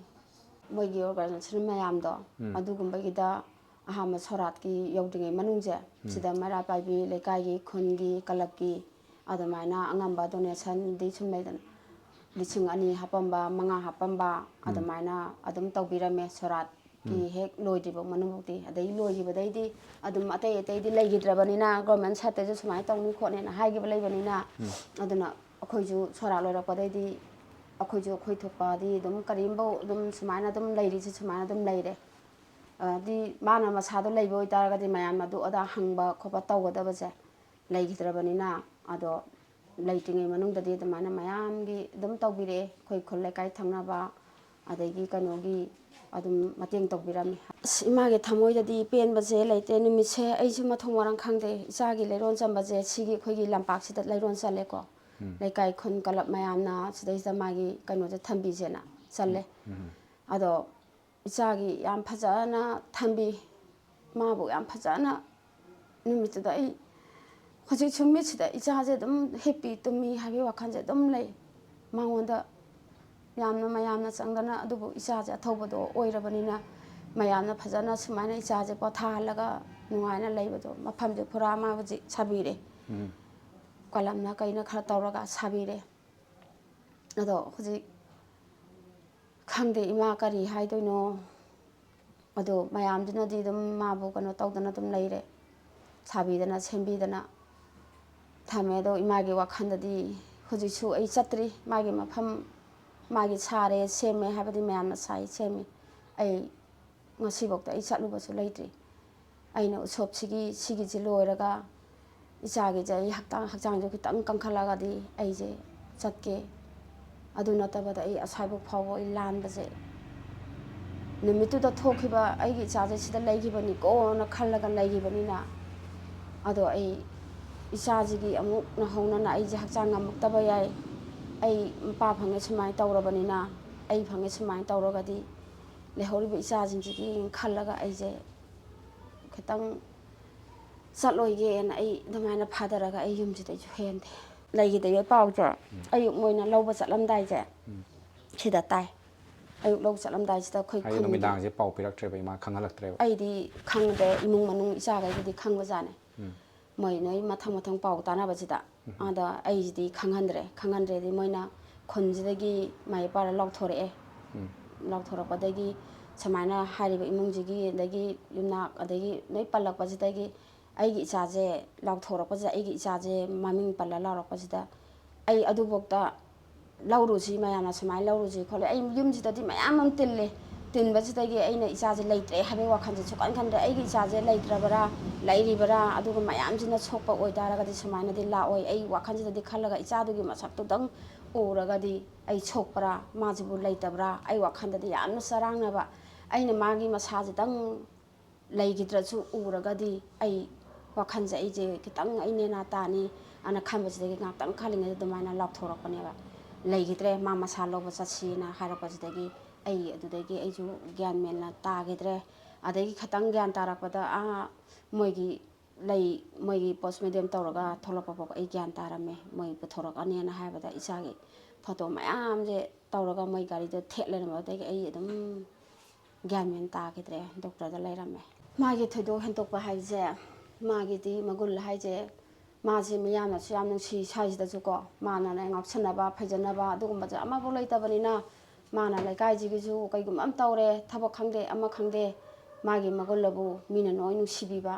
moigi organization mayamdo adugum bai da ahama sorat ki yodinge manungje sida mara paibi lekai gi khungi kalapki adamaina angamba donation di chumaidan licing ani hapamba manga hapamba adamaina adum tawbirame sorat ki hek loidibo manubukti adai loigibadaidi adum atei di leigidrabanina government sate ju sumai tawni khone na haigi balaibanina aduna akhoiju sora loirakpadaidi akhoiju khoi thokpa di dum karimbo dum sumaina dum leiri ji sumaina dum leire di mana masado leibo itaragadi mayam adu ada hangba khopa tawgadabaje leigidrabanina ado leitinge manungdadi damana mayamgi dum tawbire khoi kholle kai thangnaba adagi kanogi adum mateng tawbirami image thamoidadi penbaje leite nimise aiju mathong warang khangde isagi leiron chambaje sigi khoigi lampak sida leiron chale ko leikai khon kalap mayamna sidaisa magi kanoje thambijena challe ado isagi yam phajana thambi mabu yam phajana nimitda ai hoji chummi sida isaje dum happy tummi habi wakhanje dum lei mangonda ꯌꯥꯝꯅ ꯃꯌꯥꯝꯅ ꯆꯪꯗꯅ ꯑꯗꯨꯕꯨ ꯏꯆꯥꯁꯦ ꯑꯊꯧꯕꯗꯣ ꯑꯣꯏꯔꯕꯅꯤꯅ ꯃꯌꯥꯝꯅ ꯐꯖꯅ ꯁꯨꯃꯥꯏꯅ ꯏꯆꯥꯁꯦ ꯄꯣꯊꯥꯍꯜꯂꯒ ꯅꯨꯡꯉꯥꯏꯅ ꯂꯩꯕꯗꯣ ꯃꯐꯝꯁꯦ ꯄꯨꯔꯥ ꯑꯃ ꯍꯧꯖꯤꯛ ꯁꯥꯕꯤꯔꯦ ꯀꯂꯝꯅ ꯀꯩꯅ ꯈꯔ ꯇꯧꯔꯒ ꯁꯥꯕꯤꯔꯦ ꯑꯗꯣ ꯍꯧꯖꯤꯛ ꯈꯪꯗꯦ ꯏꯃꯥ ꯀꯔꯤ ꯍꯥꯏꯗꯣꯏꯅꯣ ꯑꯗꯣ ꯃꯌꯥꯝꯗꯨꯅꯗꯤ ꯑꯗꯨꯝ ꯃꯥꯕꯨ ꯀꯩꯅꯣ ꯇꯧꯗꯅ ꯑꯗꯨꯝ ꯂꯩꯔꯦ ꯁꯥꯕꯤꯗꯅ ꯁꯦꯝꯕꯤꯗꯅ ꯊꯝꯃꯦ ꯑꯗꯣ ꯏꯃꯥꯒꯤ ꯋꯥꯈꯜꯗꯗꯤ ꯍꯧꯖꯤꯛꯁꯨ ꯑꯩ ꯆꯠꯇ꯭ꯔꯤ ꯃꯥꯒꯤ ꯃꯐꯝ ꯃꯥꯒꯤ ꯁꯥꯔꯦ ꯁꯦꯝꯃꯦ ꯍꯥꯏꯕꯗꯤ ꯃꯌꯥꯝꯅ ꯁꯥꯏ ꯁꯦꯝꯃꯤ ꯑꯩ ꯉꯁꯤꯐꯥꯎꯗ ꯑꯩ ꯆꯠꯂꯨꯕꯁꯨ ꯂꯩꯇ꯭ꯔꯤ ꯑꯩꯅ ꯁꯤꯒꯤꯁꯦ ꯂꯣꯏꯔꯒ ꯏꯆꯥꯒꯤꯁꯦ ꯑꯩ ꯍꯛꯆꯥꯡꯁꯦ ꯈꯤꯇꯪ ꯀꯟꯈꯠꯂꯒꯗꯤ ꯑꯩꯁꯦ ꯆꯠꯀꯦ ꯑꯗꯨ ꯅꯠꯇꯕꯗ ꯑꯩ ꯑꯁ꯭ꯋꯥꯏꯐꯥꯎ ꯐꯥꯎꯕ ꯑꯩ ꯂꯥꯟꯕꯁꯦ ꯅꯨꯃꯤꯠꯇꯨꯗ ꯊꯣꯛꯈꯤꯕ ꯑꯩꯒꯤ ꯏꯆꯥꯁꯦ ꯁꯤꯗ ꯂꯩꯈꯤꯕꯅꯤꯀꯣꯅ ꯈꯜꯂꯒ ꯂꯩꯈꯤꯕꯅꯤꯅ ꯑꯗꯣ ꯑꯩ ꯏꯆꯥꯁꯤꯒꯤ ꯑꯃꯨꯛ ꯅꯧꯍꯧꯅꯅ ꯑꯩꯁꯦ ꯍꯛꯆꯥꯡ ꯉꯝꯃꯛꯇꯕ ꯌꯥꯏ ꯑꯩ ꯃꯄꯥ ꯐꯪꯉꯦ ꯁꯨꯃꯥꯏꯅ ꯇꯧꯔꯕꯅꯤꯅ ꯑꯩ ꯐꯪꯉꯦ ꯁꯨꯃꯥꯏꯅ ꯇꯧꯔꯒꯗꯤ ꯂꯩꯍꯧꯔꯤꯕ ꯏꯆꯥꯁꯤꯡꯁꯤꯒꯤ ꯈꯜꯂꯒ ꯑꯩꯁꯦ ꯈꯤꯇꯪ ꯆꯠꯂꯣꯏꯒꯦꯅ ꯑꯩ ꯑꯗꯨꯃꯥꯏꯅ ꯐꯥꯗꯔꯒ ꯑꯩ ꯌꯨꯝꯁꯤꯗꯩꯁꯨ ꯍꯦꯟꯗꯦ ꯂꯩꯈꯤꯗꯕ ꯄꯥꯎꯁꯦ ꯑꯌꯨꯛ ꯃꯣꯏꯅ ꯂꯧꯕ ꯆꯠꯂꯝꯗꯥꯏꯁꯦ ꯁꯤꯗ ꯇꯥꯏ ꯑꯌꯨꯛ ꯂꯧꯕ ꯆꯠꯂꯝꯗꯥꯏꯁꯤꯗ ꯑꯩꯈꯣꯏ ꯍꯥꯏꯗꯤ ꯅꯨꯃꯤꯗꯥꯡꯁꯦ ꯄꯥꯎ ꯄꯤꯔꯛꯇ꯭ꯔꯦꯕ ꯏꯃꯥ ꯈꯪꯍꯜꯂꯛꯇ꯭ꯔꯦꯕ ꯑꯩꯗꯤ ꯈꯪꯗ꯭ꯔꯦ ꯏꯃꯨꯡ ꯃꯅꯨꯡ ꯏꯆꯥꯈꯩꯗꯨꯗꯤ ꯈꯪꯕꯖꯥꯠꯅꯦ ꯃꯣꯏ ꯅꯣꯏ ꯃꯊꯪ ꯃꯊꯪ ꯄꯥꯎ ꯇꯥꯟꯅꯕꯁꯤꯗ ꯑꯗ ꯑꯩꯁꯤꯗꯤ ꯈꯪꯍꯟꯗ꯭ꯔꯦꯗꯤ ꯃꯣꯏꯅ ꯈꯨꯟꯁꯤꯗꯒꯤ ꯃꯥꯏꯄꯥꯔ ꯂꯥꯎꯊꯣꯔꯛꯑꯦ ꯂꯥꯎꯊꯣꯔꯛꯄꯗꯒꯤ ꯁꯨꯃꯥꯏꯅ ꯍꯥꯏꯔꯤꯕ ꯏꯃꯨꯡꯁꯤꯒꯤ ꯑꯗꯒꯤ ꯌꯨꯝꯅꯥꯛ ꯑꯗꯒꯤ ꯂꯣꯏ ꯄꯜꯂꯛꯄꯁꯤꯗꯒꯤ ꯑꯩꯒꯤ ꯏꯆꯥꯁꯦ ꯂꯥꯎꯊꯣꯔꯛꯄꯁꯤꯗ ꯑꯩꯒꯤ ꯏꯆꯥꯁꯦ ꯃꯃꯤꯡ ꯄꯜꯂ ꯂꯥꯎꯔꯛꯄꯁꯤꯗ ꯑꯩ ꯑꯗꯨꯐꯥꯎꯗ ꯂꯧꯔꯨꯁꯤ ꯃꯌꯥꯝꯅ ꯁꯨꯃꯥꯏꯅ ꯂꯧꯔꯨꯁꯤ ꯈꯣꯠꯂꯦ ꯑꯩ ꯌꯨꯝꯁꯤꯗꯗꯤ ꯃꯌꯥꯝ ꯑꯃ ꯇꯤꯟꯕꯁꯤꯗꯒꯤ ꯑꯩꯅ ꯏꯆꯥꯁꯦ ꯂꯩꯇ꯭ꯔꯦ ꯍꯥꯏꯕꯒꯤ ꯋꯥꯈꯜꯁꯦ ꯁꯨꯛꯈꯟ ꯈꯟꯗ꯭ꯔꯦ ꯑꯩꯒꯤ ꯏꯆꯥꯁꯦ ꯂꯩꯇ꯭ꯔꯕꯔꯥ ꯂꯩꯔꯤꯕꯔꯥ ꯑꯗꯨꯒ ꯃꯌꯥꯝꯁꯤꯅ ꯁꯣꯛꯄ ꯑꯣꯏꯇꯥꯔꯒꯗꯤ ꯁꯨꯃꯥꯏꯅꯗꯤ ꯂꯥꯛꯑꯣꯏ ꯑꯩ ꯋꯥꯈꯜꯁꯤꯗꯗꯤ ꯈꯜꯂꯒ ꯏꯆꯥꯗꯨꯒꯤ ꯃꯁꯛꯇꯨꯗꯪ ꯎꯔꯒꯗꯤ ꯑꯩ ꯁꯣꯛꯄ꯭ꯔꯥ ꯃꯥꯁꯤꯕꯨ ꯂꯩꯇꯕ꯭ꯔꯥ ꯑꯩ ꯋꯥꯈꯜꯗꯗꯤ ꯌꯥꯝꯅ ꯆꯔꯥꯡꯅꯕ ꯑꯩꯅ ꯃꯥꯒꯤ ꯃꯁꯥꯁꯤꯗꯪ ꯂꯩꯈꯤꯗ꯭ꯔꯁꯨ ꯎꯔꯒꯗꯤ ꯑꯩ ꯋꯥꯈꯜꯁꯦ ꯑꯩꯁꯦ ꯈꯤꯇꯪ ꯑꯩ ꯅꯦꯅꯥ ꯇꯥꯅꯤ ꯑꯅ ꯈꯟꯕꯁꯤꯗꯒꯤ ꯉꯥꯛꯇꯪ ꯈꯜꯂꯤꯉꯩꯗ ꯑꯗꯨꯃꯥꯏꯅ ꯂꯥꯎꯊꯣꯔꯛꯄꯅꯦꯕ ꯂꯩꯈꯤꯗ꯭ꯔꯦ ꯃꯥ ꯃꯁꯥ ꯂꯧꯕ ꯆꯠꯁꯤꯅ ꯍꯥꯏꯔꯛꯄꯁꯤꯗꯒꯤ ꯑꯩ ꯑꯗꯨꯗꯒꯤ ꯑꯩꯁꯨ ꯒ꯭ꯌꯥꯟ ꯃꯦꯟꯅ ꯇꯥꯈꯤꯗ꯭ꯔꯦ ꯑꯗꯒꯤ ꯈꯤꯇꯪ ꯒ꯭ꯌꯥꯟ ꯇꯥꯔꯛꯄꯗ ꯃꯣꯏꯒꯤ ꯄꯣꯁ ꯃꯦꯗꯤꯌꯝ ꯇꯧꯔꯒ ꯊꯣꯛꯂꯛꯄ ꯐꯥꯎꯕ ꯑꯩ ꯒ꯭ꯌꯥꯟ ꯇꯥꯔꯝꯃꯦ ꯃꯣꯏ ꯄꯨꯊꯣꯔꯛꯑꯅꯦꯅ ꯍꯥꯏꯕꯗ ꯏꯆꯥꯒꯤ ꯐꯣꯇꯣ ꯃꯌꯥꯝꯁꯦ ꯇꯧꯔꯒ ꯃꯣꯏ ꯒꯥꯔꯤꯗ ꯊꯦꯠ ꯂꯩꯔꯝꯕꯗꯒꯤ ꯑꯩ ꯑꯗꯨꯝ ꯒ꯭ꯌꯥꯟ ꯃꯦꯟ ꯇꯥꯈꯤꯗ꯭ꯔꯦ ꯗꯣꯛꯇꯔꯗ ꯂꯩꯔꯝꯃꯦ ꯃꯥꯒꯤ ꯊꯣꯏꯗꯣꯛ ꯍꯦꯟꯗꯣꯛꯄ ꯍꯥꯏꯁꯦ ꯃꯥꯒꯤꯗꯤ ꯃꯒꯨꯟ ꯍꯥꯏꯁꯦ ꯃꯥꯁꯦ ꯃꯤꯌꯥꯝꯅꯁꯨ ꯌꯥꯝ ꯅꯨꯡꯁꯤ ꯁ꯭ꯋꯥꯏꯁꯤꯗꯁꯨꯀꯣ ꯃꯥꯅ ꯉꯥꯎꯁꯟꯅꯕ ꯐꯩꯖꯅꯕ ꯑꯗꯨꯒꯨꯝꯕꯁꯦ ꯑꯃꯐꯥꯎ ꯂꯩꯇꯕꯅꯤꯅ ꯃꯥꯅ ꯂꯩꯀꯥꯏꯁꯤꯒꯤꯁꯨ ꯀꯩꯒꯨꯝꯕ ꯑꯃ ꯇꯧꯔꯦ ꯊꯕꯛ ꯈꯪꯗꯦ ꯑꯃ ꯈꯪꯗꯦ ꯃꯥꯒꯤ ꯃꯒꯨꯟꯂꯕꯨ ꯃꯤꯅ ꯂꯣꯏ ꯅꯨꯡꯁꯤꯕꯤꯕ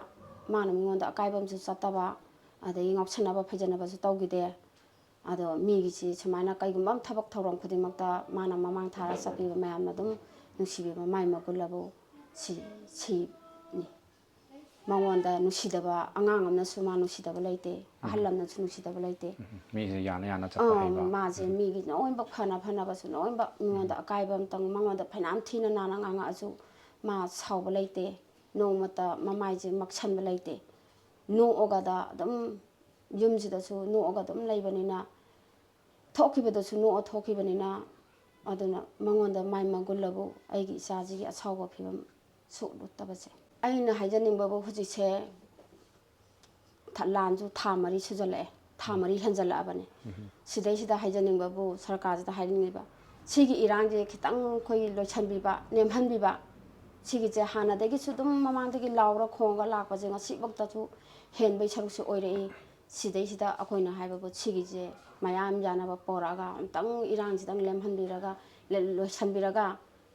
ꯃꯥꯅ ꯃꯤꯉꯣꯟꯗ ꯑꯀꯥꯏꯕ ꯑꯃꯁꯨ ꯆꯠꯇꯕ ꯑꯗꯒꯤ ꯉꯥꯎꯁꯟꯅꯕ ꯐꯩꯖꯅꯕꯁꯨ ꯇꯧꯈꯤꯗꯦ ꯑꯗꯣ ꯃꯤꯒꯤꯁꯤ ꯁꯨꯃꯥꯏꯅ ꯀꯩꯒꯨꯝꯕ ꯑꯃ ꯊꯕꯛ ꯊꯧꯔꯝ ꯈꯨꯗꯤꯡꯃꯛꯇ ꯃꯥꯅ ꯃꯃꯥꯡ ꯊꯥꯔ ꯆꯠꯄꯤꯕ ꯃꯌꯥꯝꯅ ꯑꯗꯨꯝ ꯅꯨꯡꯁꯤꯕꯤꯕ ꯃꯥꯏ ꯃꯒꯨꯟꯂꯕꯨ ꯁꯤꯅꯤ ꯃꯉꯣꯟꯗ ꯅꯨꯡꯁꯤꯗꯕ ꯑꯉꯥꯡ ꯑꯃꯅꯁꯨ ꯃꯥ ꯅꯨꯡꯁꯤꯗꯕ ꯂꯩꯇꯦ ꯑꯍꯜ ꯑꯃꯅꯁꯨ ꯅꯨꯡꯁꯤꯗꯕ ꯂꯩꯇꯦ ꯃꯤꯁꯦ ꯌꯥꯅ ꯆꯠꯄ ꯍꯩꯕ ꯃꯥꯁꯦ ꯃꯤꯒꯤ ꯂꯣꯏꯅꯃꯛ ꯐꯅꯕꯁꯨ ꯂꯣꯏꯅꯃꯛ ꯃꯤꯉꯣꯟꯗ ꯑꯀꯥꯏꯕ ꯑꯃꯇꯪ ꯃꯉꯣꯟꯗ ꯐꯅꯌꯥꯝ ꯊꯤꯅ ꯅꯥꯅ ꯉꯥꯡꯉꯛꯑꯁꯨ ꯃꯥ ꯁꯥꯎꯕ ꯂꯩꯇꯦ ꯅꯣꯡꯃꯇ ꯃꯃꯥꯏꯁꯦ ꯃꯛꯁꯟꯕ ꯂꯩꯇꯦ ꯅꯣꯛꯑꯒꯗ ꯑꯗꯨꯝ ꯌꯨꯝꯁꯤꯗꯁꯨ ꯅꯣꯛꯑꯒ ꯑꯗꯨꯝ ꯂꯩꯕꯅꯤꯅ ꯊꯣꯛꯈꯤꯕꯗꯁꯨ ꯅꯣꯛꯑ ꯊꯣꯛꯈꯤꯕꯅꯤ나 ꯑꯗꯨꯅ ꯃꯉꯣꯟꯗ ꯃꯥꯏ ꯃꯒꯨꯟꯂꯕꯨ ꯑꯩꯒꯤ ꯏꯆꯥꯁꯤꯒꯤ ꯑꯁꯥꯎꯕ ꯐꯤꯕꯝ ꯁꯣꯛꯂꯨꯠꯇꯕꯁꯦ ꯑꯩꯅ ꯍꯥꯏꯖꯅꯤꯡꯕꯕꯨ ꯍꯧꯖꯤꯛꯁꯦ ꯂꯥꯟꯁꯨ ꯊꯥ 4 ꯁꯨꯖꯜꯂꯛꯑꯦ ꯊꯥ 4 ꯍꯦꯟꯖꯜꯂꯛꯑꯕꯅꯦ ꯁꯤꯗꯩꯁꯤꯗ ꯍꯥꯏꯖꯅꯤꯡꯕꯕꯨ ꯁꯔꯀꯥꯔꯁꯤꯗ ꯍꯥꯏꯅꯤꯡꯉꯤꯕ ꯁꯤꯒꯤ ꯏꯔꯥꯡꯁꯦ ꯈꯤꯇꯪ ꯑꯩꯈꯣꯏ ꯂꯣꯏꯁꯟꯕꯤꯕ ꯅꯦꯝꯍꯟꯕꯤꯕ ꯁꯤꯒꯤꯁꯦ ꯍꯥꯟꯅꯗꯒꯤꯁꯨ ꯑꯗꯨꯝ ꯃꯃꯥꯡꯗꯒꯤ ꯂꯥꯎꯔ ꯈꯣꯡꯉꯒ ꯂꯥꯛꯄꯁꯦ ꯉꯁꯤꯐꯥꯎꯗꯁꯨ ꯍꯦꯟꯕꯩ ꯁꯔꯨꯛꯁꯨ ꯑꯣꯏꯔꯛꯏ ꯁꯤꯗꯩꯁꯤꯗ ꯑꯩꯈꯣꯏꯅ ꯍꯥꯏꯕꯕꯨ ꯁꯤꯒꯤꯁꯦ ꯃꯌꯥꯝ ꯌꯥꯅꯕ ꯄꯣꯔꯛꯑꯒ ꯑꯝꯇꯪ ꯏꯔꯥꯡꯁꯤꯗꯪ ꯂꯦꯝꯍꯟꯕꯤꯔꯒ ꯂꯣꯏꯁꯟꯕꯤꯔꯒ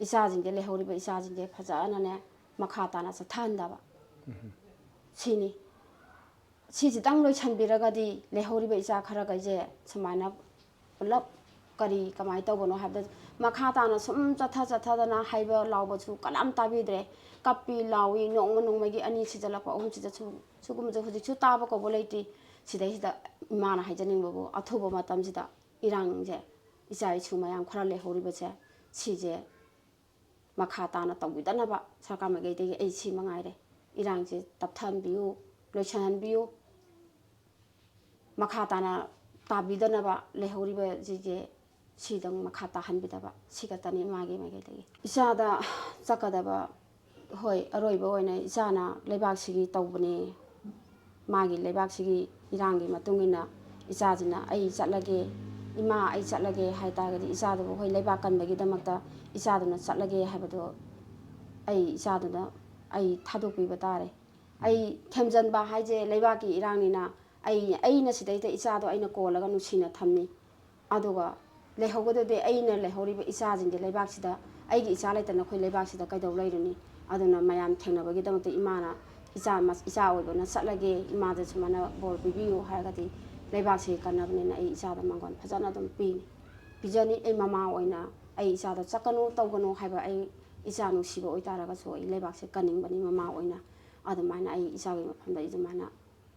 ꯏꯆꯥꯁꯤꯡꯁꯦ ꯂꯩꯍꯧꯔꯤꯕ ꯏꯆꯥꯁꯤꯡꯁꯦ ꯐꯖꯅꯅꯦ ꯃꯈꯥ ꯇꯥꯅ ꯆꯠꯊꯍꯟꯗꯕ ꯁꯤꯅꯤ ꯁꯤꯁꯤꯇꯪ ꯂꯣꯏꯁꯟꯕꯤꯔꯒꯗꯤ ꯂꯩꯍꯧꯔꯤꯕ ꯏꯆꯥ ꯈꯔꯈꯩꯁꯦ ꯁꯨꯃꯥꯏꯅ ꯄꯨꯂꯞ ꯀꯃꯥꯏꯅ ꯇꯧꯕꯅꯣ ꯍꯥꯏꯕꯗ ꯃꯈꯥ ꯇꯥꯅ ꯁꯨꯝ ꯆꯠꯊꯗꯅ ꯍꯥꯏꯕ ꯂꯥꯎꯕꯁꯨ ꯀꯅꯥꯝ ꯇꯥꯕꯤꯗ꯭ꯔꯦ ꯀꯞꯄꯤ ꯂꯥꯎꯏ ꯅꯣꯡꯃꯒꯤ 2 ꯁꯤꯖꯜꯂꯛꯄ 3 ꯁꯤꯗꯁꯨ ꯁꯤꯒꯨꯝꯕꯁꯦ ꯍꯧꯖꯤꯛꯁꯨ ꯇꯥꯕ ꯀꯧꯕ ꯂꯩꯇꯦ ꯁꯤꯗꯩꯁꯤꯗ ꯏꯃꯥꯅ ꯍꯥꯏꯖꯅꯤꯡꯕꯕꯨ ꯑꯊꯨꯕ ꯃꯇꯝꯁꯤꯗ ꯏꯔꯥꯡꯁꯦ ꯏꯆꯥ ꯏꯁꯨ ꯃꯌꯥꯝ ꯈꯔ ꯂꯩꯍꯧꯔꯤꯕꯁꯦ ꯁꯤꯁꯦ ꯃꯈꯥ ꯇꯥꯅ ꯇꯧꯕꯤꯗꯅꯕ ꯁꯔꯀꯥꯔ ꯃꯥꯏꯀꯩꯗꯒꯤ ꯑꯩ ꯁꯤ ꯃꯉꯥꯏꯔꯦ ꯏꯔꯥꯡꯁꯦ ꯇꯞꯊꯍꯟꯕꯤꯌꯨ ꯂꯣꯏꯁꯤꯟꯍꯟꯕꯤꯌꯨ ꯃꯈꯥ ꯇꯥꯅ ꯇꯥꯕꯤꯗꯅꯕ ꯂꯩꯍꯧꯔꯤꯕꯁꯤꯡꯁꯦ ꯁꯤꯗꯪ ꯃꯈꯥ ꯇꯥꯍꯟꯕꯤꯗꯕ ꯁꯤꯈꯛꯇꯅꯤ ꯃꯥꯒꯤ ꯃꯥꯏꯀꯩꯗꯒꯤ ꯏꯆꯥꯗ ꯆꯠꯀꯗꯕ ꯍꯣꯏ ꯑꯔꯣꯏꯕ ꯑꯣꯏꯅ ꯏꯆꯥꯅ ꯂꯩꯕꯥꯛꯁꯤꯒꯤ ꯇꯧꯕꯅꯤ ꯃꯥꯒꯤ ꯂꯩꯕꯥꯛꯁꯤꯒꯤ ꯏꯔꯥꯡꯒꯤ ꯃꯇꯨꯡ ꯏꯟꯅ ꯏꯆꯥꯁꯤꯅ ꯑꯩ ꯆꯠꯂꯒꯦ ꯏꯃꯥ ꯑꯩ ꯆꯠꯂꯒꯦ ꯍꯥꯏꯇꯥꯔꯒꯗꯤ ꯏꯆꯥꯗꯨꯕꯨ ꯑꯩꯈꯣꯏ ꯂꯩꯕꯥꯛ ꯀꯟꯕꯒꯤꯗꯃꯛꯇ ꯏꯆꯥꯗꯨꯅ ꯆꯠꯂꯒꯦ ꯍꯥꯏꯕꯗꯣ ꯑꯩ ꯏꯆꯥꯗꯨꯅ ꯑꯩ ꯊꯥꯗꯣꯛꯄꯤꯕ ꯇꯥꯔꯦ ꯑꯩ ꯊꯦꯝꯖꯤꯟꯕ ꯍꯥꯏꯁꯦ ꯂꯩꯕꯥꯛꯀꯤ ꯏꯔꯥꯡꯅꯤꯅ ꯑꯩꯅ ꯁꯤꯗꯩꯗ ꯏꯆꯥꯗꯣ ꯑꯩꯅ ꯀꯣꯜꯂꯒ ꯅꯨꯡꯁꯤꯅ ꯊꯝꯃꯤ ꯑꯗꯨꯒ ꯂꯩꯍꯧꯒꯗꯕꯗꯤ ꯑꯩꯅ ꯂꯩꯍꯧꯔꯤꯕ ꯏꯆꯥꯁꯤꯡꯁꯦ ꯂꯩꯕꯥꯛꯁꯤꯗ ꯑꯩꯒꯤ ꯏꯆꯥ ꯂꯩꯇꯅ ꯑꯩꯈꯣꯏ ꯂꯩꯕꯥꯛꯁꯤꯗ ꯀꯩꯗꯧ ꯂꯩꯔꯨꯅꯤ ꯑꯗꯨꯅ ꯃꯌꯥꯝ ꯊꯦꯡꯅꯕꯒꯤꯗꯃꯛꯇ ꯏꯃꯥꯅ ꯏꯆꯥ ꯑꯣꯏꯕꯅ ꯆꯠꯂꯒꯦ ꯏꯃꯥꯗ ꯁꯨꯃꯥꯏꯅ ꯕꯣꯔ ꯄꯤꯕꯤꯌꯨ ꯍꯥꯏꯔꯒꯗꯤ ꯂꯩꯕꯥꯛꯁꯤ ꯀꯟꯅꯕꯅꯤꯅ ꯑꯩ ꯏꯆꯥꯗ ꯃꯥꯡꯒꯣꯟ ꯐꯖꯅ ꯑꯗꯨꯝ ꯄꯤꯖꯅꯤ ꯑꯩ ꯃꯃꯥ ꯑꯣꯏꯅ ꯑꯩ ꯏꯆꯥꯗ ꯆꯠꯀꯅꯨ ꯇꯧꯒꯅꯨ ꯍꯥꯏꯕ ꯑꯩ ꯏꯆꯥ ꯅꯨꯡꯁꯤꯕ ꯑꯣꯏꯇꯥꯔꯒꯁꯨ ꯑꯩ ꯂꯩꯕꯥꯛꯁꯦ ꯀꯟꯅꯤꯡꯕꯅꯤ ꯃꯃꯥ ꯑꯣꯏꯅ ꯑꯗꯨꯃꯥꯏꯅ ꯑꯩ ꯏꯆꯥꯒꯤ ꯃꯐꯝꯗ ꯑꯗꯨꯃꯥꯏꯅ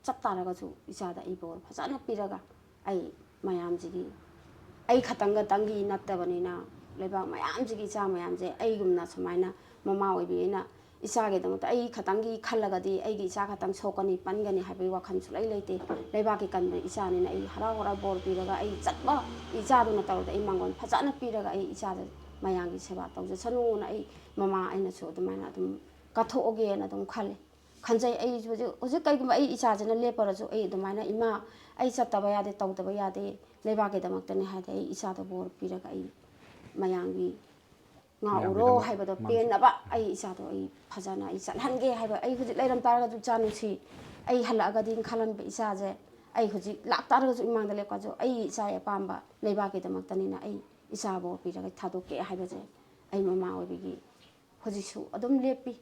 ꯆꯠ ꯇꯥꯔꯒꯁꯨ ꯏꯆꯥꯗ ꯑꯩ ꯕꯣꯔ ꯐꯖꯅ ꯄꯤꯔꯒ ꯑꯩ ꯃꯌꯥꯝꯁꯤꯒꯤ ꯑꯩ ꯈꯛꯇꯪꯒꯤ ꯅꯠꯇꯕꯅꯤ나 ꯂꯩꯕꯥꯛ ꯃꯌꯥꯝꯁꯤꯒꯤ ꯏꯆꯥ ꯃꯌꯥꯝꯁꯦ ꯑꯩꯒꯨꯝꯅ ꯁꯨꯃꯥꯏꯅ ꯃꯃꯥ ꯑꯣꯏꯕꯤꯅ ꯏꯆꯥꯒꯤꯗꯃꯛꯇ ꯑꯩ ꯈꯛꯇꯪꯒꯤ ꯈꯜꯂꯒꯗꯤ ꯑꯩꯒꯤ ꯏꯆꯥ ꯈꯛꯇꯪ ꯁꯣꯛꯀꯅꯤ ꯄꯟꯒꯅꯤ ꯍꯥꯏꯕꯒꯤ ꯋꯥꯈꯜ ꯁꯨꯡꯂꯩ ꯂꯩꯇꯦ ꯂꯩꯕꯥꯛꯀꯤ ꯀꯟꯕ ꯏꯆꯥꯅꯤꯅ ꯑꯩ ꯍꯔꯥꯎ ꯍꯔꯥꯎ ꯕꯣꯔ ꯄꯤꯔꯒ ꯑꯩ ꯆꯠꯄ ꯏꯆꯥꯗꯨꯅ ꯇꯧꯔꯗꯤ ꯑꯩ ꯃꯥꯡꯒꯣꯟ ꯐꯖꯅ ꯄꯤꯔꯒ ꯑꯩ ꯏꯆꯥꯗ ꯃꯌꯥꯝꯒꯤ ꯁꯦꯕꯥ ꯇꯧꯖꯁꯅꯨꯅ ꯑꯩ ꯃꯃꯥ ꯑꯩꯅꯁꯨ ꯑꯗꯨꯃꯥꯏꯅ ꯑꯗꯨꯝ ꯀꯠꯊꯣꯛꯑꯒꯦꯅ ꯑꯗꯨꯝ ꯈꯟꯖꯩ ꯑꯩ ꯍꯧꯖꯤꯛ ꯀꯩꯒꯨꯝꯕ ꯑꯩ ꯏꯆꯥꯁꯤꯅ ꯂꯦꯞꯄꯔꯁꯨ ꯑꯩ ꯑꯗꯨꯃꯥꯏꯅ ꯏꯃꯥ ꯑꯩ ꯆꯠꯇꯕ ꯌꯥꯗꯦ ꯇꯧꯗꯕ ꯌꯥꯗꯦ ꯂꯩꯕꯥꯛꯀꯤꯗꯃꯛꯇꯅꯤ ꯍꯥꯏꯗꯤ ꯑꯩ ꯏꯆꯥꯗ ꯕꯣꯔ ꯄꯤꯔꯒ ꯑꯩ ꯃꯌꯥꯝꯒꯤ ꯉꯥꯎꯔꯣ ꯍꯥꯏꯕꯗꯣ ꯄꯦꯟꯅꯕ ꯑꯩ ꯏꯆꯥꯗꯣ ꯑꯩ ꯐꯖꯅ ꯑꯩ ꯆꯠꯍꯟꯒꯦ ꯍꯥꯏꯕ ꯑꯩ ꯍꯧꯖꯤꯛ ꯂꯩꯔꯝ ꯇꯥꯔꯒꯁꯨ ꯏꯆꯥ ꯅꯨꯡꯁꯤ ꯑꯩ ꯍꯜꯂꯛꯑꯒꯗꯤ ꯈꯜꯍꯟꯕ ꯏꯆꯥꯁꯦ ꯑꯩ ꯍꯧꯖꯤꯛ ꯂꯥꯛꯇꯥꯔꯒꯁꯨ ꯏꯃꯥꯡꯗ ꯂꯦꯞꯄꯁꯨ ꯑꯩ ꯏꯆꯥꯒꯤ ꯑꯄꯥꯝꯕ ꯂꯩꯕꯥꯛꯀꯤꯗꯃꯛꯇꯅꯤꯅ ꯑꯩ ꯏꯆꯥ ꯕꯣꯔ ꯄꯤꯔꯒ ꯊꯥꯗꯣꯛꯀꯦ ꯍꯥꯏꯕꯁꯦ ꯑꯩ ꯃꯃꯥ ꯑꯣꯏꯕꯒꯤ ꯍꯧꯖꯤꯛꯁꯨ ꯑꯗꯨꯝ ꯂꯦꯞꯄꯤ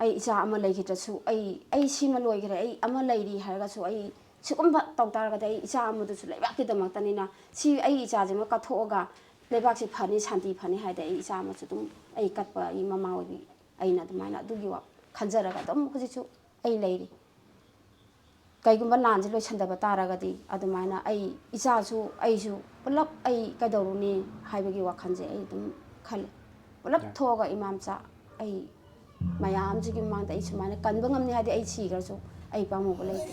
ꯑꯩ ꯏꯆꯥ ꯑꯃ ꯂꯩꯈꯤꯗ꯭ꯔꯁꯨ ꯑꯩ ꯁꯤꯃ ꯂꯣꯏꯈ꯭ꯔꯦ ꯑꯩ ꯑꯃ ꯂꯩꯔꯤ ꯍꯥꯏꯔꯒꯁꯨ ꯑꯩ ꯁꯤꯒꯨꯝꯕ ꯇꯧ ꯇꯥꯔꯒꯗꯤ ꯑꯩ ꯏꯆꯥ ꯑꯃꯗꯨꯁꯨ ꯂꯩꯕꯥꯛꯀꯤꯗꯃꯛꯇꯅꯤꯅ ꯁꯤ ꯑꯩ ꯏꯆꯥꯁꯤꯃ ꯀꯠꯊꯣꯛꯑꯒ ꯂꯩꯕꯥꯛꯁꯤ ꯐꯅꯤ ꯁꯥꯟꯇꯤ ꯐꯅꯤ ꯍꯥꯏꯗꯤ ꯑꯩ ꯏꯆꯥ ꯑꯃꯁꯨ ꯑꯗꯨꯝ ꯑꯩ ꯀꯠꯄ ꯑꯩ ꯃꯃꯥ ꯑꯣꯏꯕꯤ ꯑꯩꯅ ꯑꯗꯨꯃꯥꯏꯅ ꯑꯗꯨꯒꯤ ꯈꯟꯖꯔꯒ ꯑꯗꯨꯝ ꯍꯧꯖꯤꯛꯁꯨ ꯑꯩ ꯂꯩꯔꯤ ꯀꯩꯒꯨꯝꯕ ꯂꯥꯟꯁꯦ ꯂꯣꯏꯁꯟꯗꯕ ꯇꯥꯔꯒꯗꯤ ꯑꯗꯨꯃꯥꯏꯅ ꯑꯩ ꯏꯆꯥꯁꯨ ꯑꯩꯁꯨ ꯄꯨꯂꯞ ꯑꯩ ꯀꯩꯗꯧꯔꯨꯅꯤ ꯍꯥꯏꯕꯒꯤ ꯋꯥꯈꯜꯁꯦ ꯑꯩ ꯑꯗꯨꯝ ꯈꯜꯂꯦ ꯄꯨꯂꯞ ꯊꯣꯛꯑꯒ ꯏꯃꯥꯝꯆꯥ ꯑꯩ ꯃꯌꯥꯝꯁꯤꯒꯤ ꯃꯃꯥꯡꯗ ꯑꯩ ꯁꯨꯃꯥꯏꯅ ꯀꯟꯕ ꯉꯝꯅꯤ ꯍꯥꯏꯗꯤ ꯑꯩ ꯁꯤꯈ꯭ꯔꯁꯨ ꯑꯩ ꯄꯥꯝꯃꯨꯕ ꯂꯩꯇꯦ